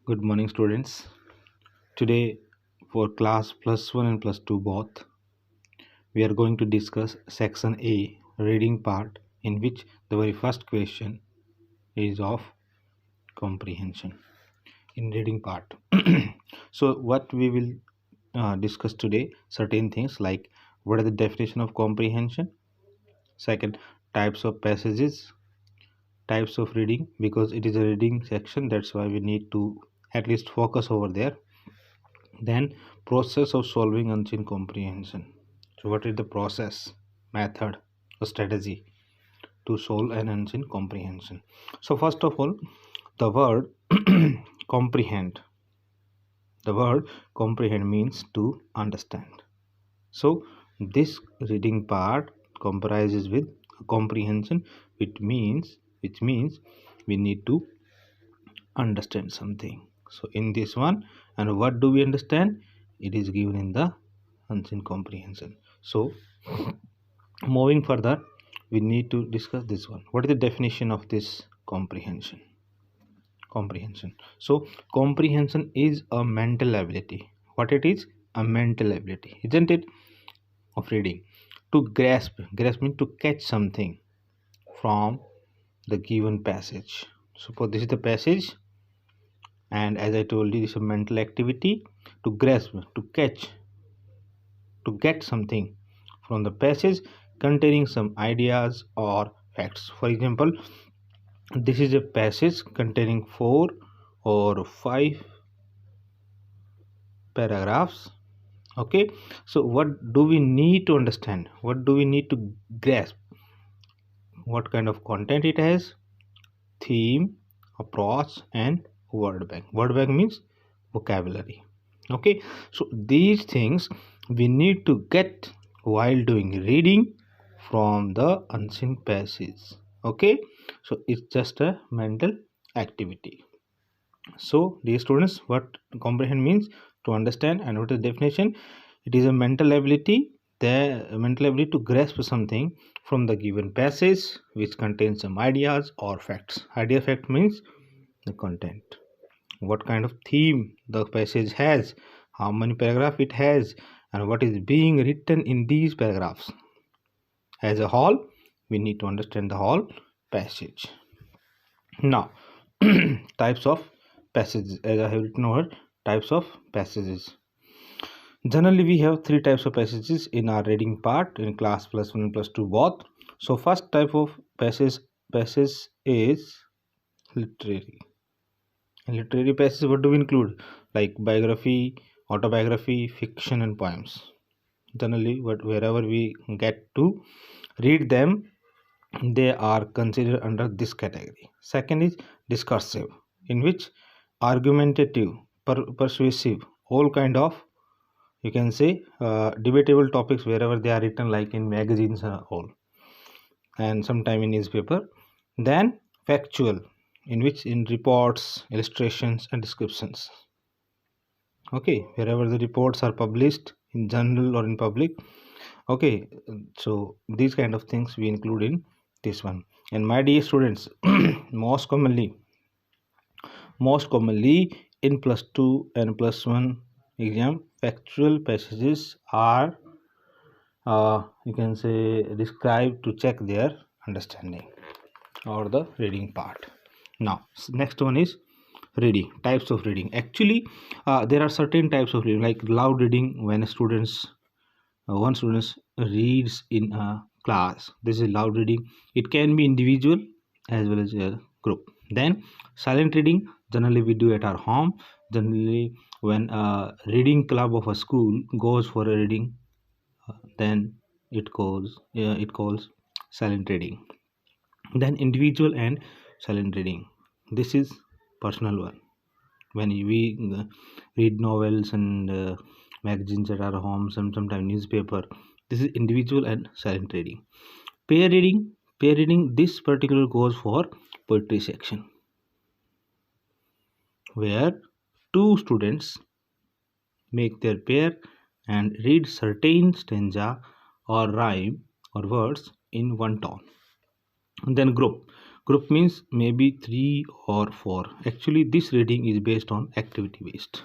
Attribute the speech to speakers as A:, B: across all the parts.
A: Good morning, students. Today, for class plus 1 and plus 2 both, we are going to discuss section A, reading part, in which the very first question is of comprehension in reading part. So, what we will discuss today, certain things like what is the definition of comprehension, second, types of passages, types of reading, because it is a reading section, that's why we need to at least focus over there. Then process of solving unseen comprehension. So what is the process, method, or strategy to solve an unseen comprehension? So first of all, the word comprehend. The word comprehend means to understand. So this reading part comprises with comprehension, which means we need to understand something. So in this one, and what do we understand? It is given in the unseen comprehension. So moving further, we need to discuss this one. What is the definition of this comprehension? Comprehension. So comprehension is a mental ability. What it is? A mental ability, isn't it? Of reading. To grasp. Grasp means to catch something from the given passage. Suppose this is the passage, and as I told you, it's a mental activity to grasp, to catch, to get something from the passage containing some ideas or facts. For example, this is a passage containing 4 or 5 paragraphs. Okay, so what do we need to understand? What do we need to grasp? What kind of content it has? Theme, approach, and word bank. Word bank means vocabulary. Okay, so these things we need to get while doing reading from the unseen passage. Okay, so it's just a mental activity. So dear students, what comprehend means? To understand. And what is the definition? It is a mental ability, the mental ability to grasp something from the given passage which contains some ideas or facts. Idea, fact means the content, what kind of theme the passage has, how many paragraphs it has, and what is being written in these paragraphs. As a whole, we need to understand the whole passage. Now, types of passages. As I have written over, types of passages. Generally, we have 3 types of passages in our reading part in class plus 1 and plus 2 both. So, first type of passage is literary. In literary passages, what do we include? Like biography, autobiography, fiction, and poems. Generally, wherever we get to read them, they are considered under this category. Second is discursive, in which argumentative, persuasive, all kind of, you can say, debatable topics wherever they are written, like in magazines all, and sometime in newspaper. Then factual, in which in reports, illustrations, and descriptions. Okay, wherever the reports are published in journal or in public. Okay, so these kind of things we include in this one. And my dear students, most commonly in plus 2 and plus 1 exam, factual passages are you can say described to check their understanding or the reading part. Now next one is reading, types of reading. Actually, there are certain types of reading, like loud reading, when one student reads in a class. This is loud reading. It can be individual as well as a group. Then silent reading, generally we do at our home. Generally, when a reading club of a school goes for a reading, then it calls silent reading. Then individual and silent reading, this is personal one. When we read novels and magazines at our homes and sometimes newspaper, this is individual and silent reading. Pair reading, this particular goes for poetry section, where 2 students make their pair and read certain stanza or rhyme or words in one tone. And then group Group means maybe 3 or 4. Actually, this reading is based on activity based.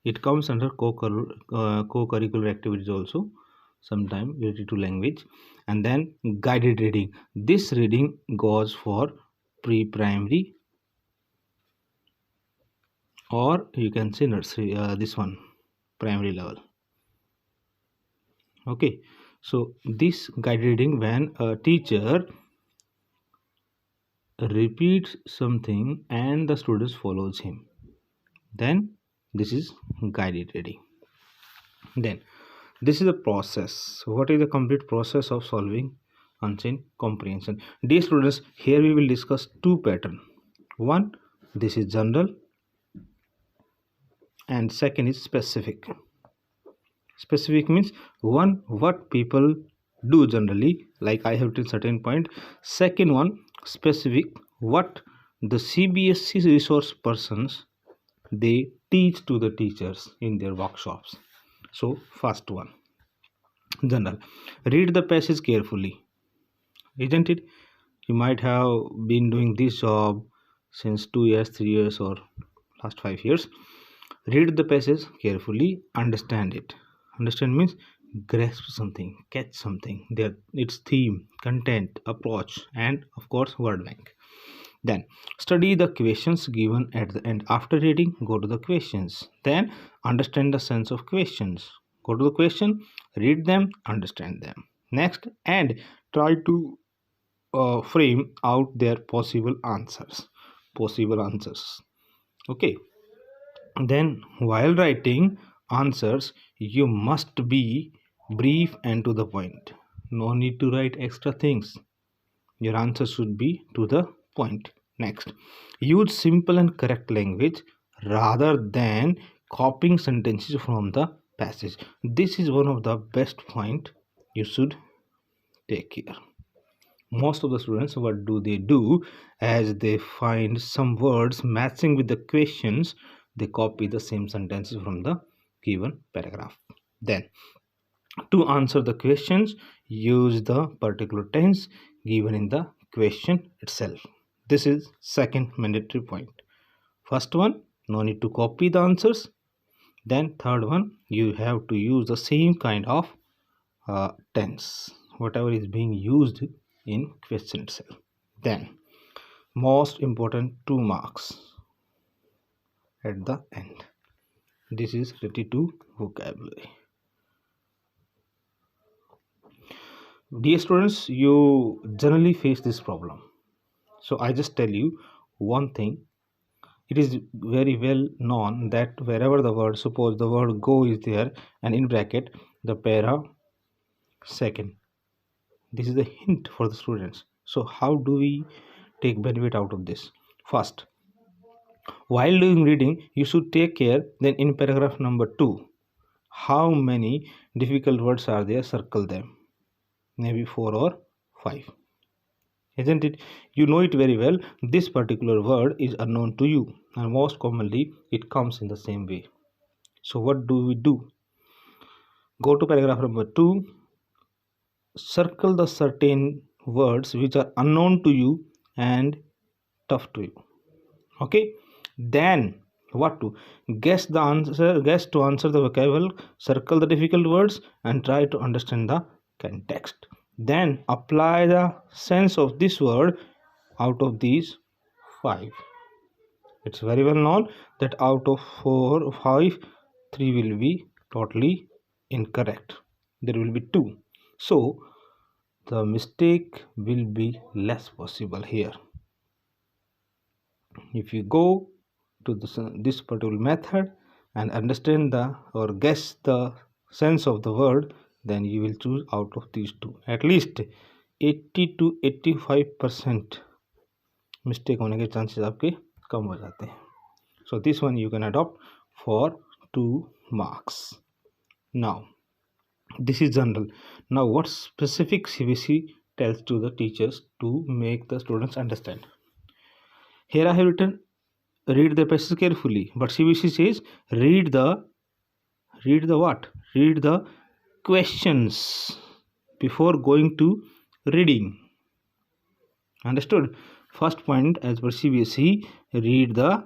A: It comes under co-curricular activities also, sometime related to language. And then guided reading. This reading goes for pre-primary, or you can say nursery, this one, primary level. Okay, so this guided reading, when a teacher repeats something and the students follows him, then this is guided reading. Then this is a process. What is the complete process of solving unseen comprehension? Dear students, here we will discuss two patterns. One, this is general, and second is specific. Specific means one, what people do generally, like I have written certain point. Second one, specific, what the CBSE resource persons they teach to the teachers in their workshops. So first one, general. Read the passage carefully, isn't it? You might have been doing this job since 2 years, 3 years, or last 5 years. Read the passage carefully, understand it. Understand means grasp something, catch something, its theme, content, approach, and of course word bank. Then study the questions given at the end. After reading, go to the questions. Then understand the sense of questions. Go to the question, read them, understand them. Next, and try to frame out their possible answers. Okay. Then while writing answers, you must be brief and to the point. No need to write extra things. Your answer should be to the point. Next, use simple and correct language rather than copying sentences from the passage. This is one of the best point you should take care. Most of the students, what do, as they find some words matching with the questions, they copy the same sentences from the given paragraph. Then to answer the questions, use the particular tense given in the question itself. This is second mandatory point. First one, no need to copy the answers. Then third one, you have to use the same kind of tense, whatever is being used in question itself. Then most important, 2 marks at the end. This is related to vocabulary. Dear students, you generally face this problem. So I just tell you one thing. It is very well known that wherever the word, suppose the word go is there, and in bracket the para second. This is a hint for the students. So how do we take benefit out of this? First, while doing reading, you should take care. Then in paragraph number 2, how many difficult words are there? Circle them. Maybe 4 or 5. Isn't it? You know it very well. This particular word is unknown to you, and most commonly it comes in the same way. So what do we do? Go to paragraph number 2, circle the certain words which are unknown to you and tough to you. Okay, then what to guess the answer, guess to answer the vocabulary, circle the difficult words and try to understand the context. Then apply the sense of this word out of these 5. It's very well known that out of 4 or 5, 3 will be totally incorrect. There will be 2. So the mistake will be less possible here. If you go to this particular method and understand the or guess the sense of the word, then you will choose out of these 2. At least 80 to 85% mistake होने के chances आपके कम हो जाते हैं. So this one you can adopt for 2 marks. Now this is general. Now what specific CBSE tells to the teachers to make the students understand? Here I have written read the passage carefully, but CBSE says read the what? Read the questions before going to reading. Understood? First point, as per CBSE, read the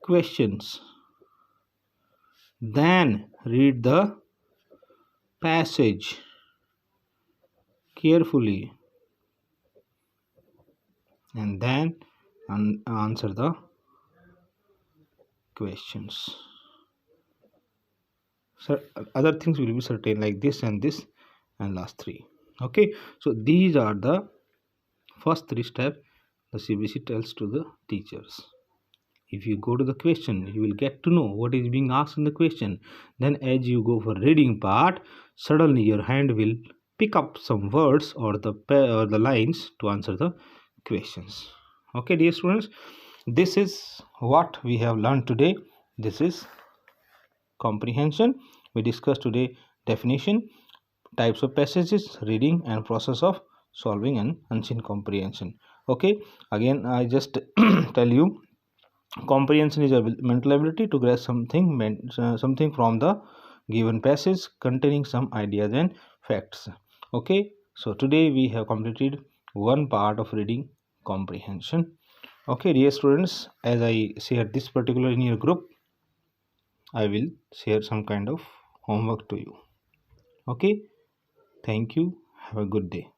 A: questions, then read the passage carefully, and then answer the questions. So other things will be certain, like this and this and last three. Okay, so these are the first three steps the CBSE tells to the teachers. If you go to the question, you will get to know what is being asked in the question. Then as you go for reading part, suddenly your hand will pick up some words or the lines to answer the questions. Okay, dear students, this is what we have learned today. This is comprehension. We discussed today definition, types of passages, reading, and process of solving an unseen comprehension. Okay, again I just tell you, comprehension is a mental ability to grasp something from the given passage containing some ideas and facts. Okay, so today we have completed one part of reading comprehension. Okay, dear students, as I share this particular in your group, I will share some kind of homework to you. Okay, thank you. Have a good day.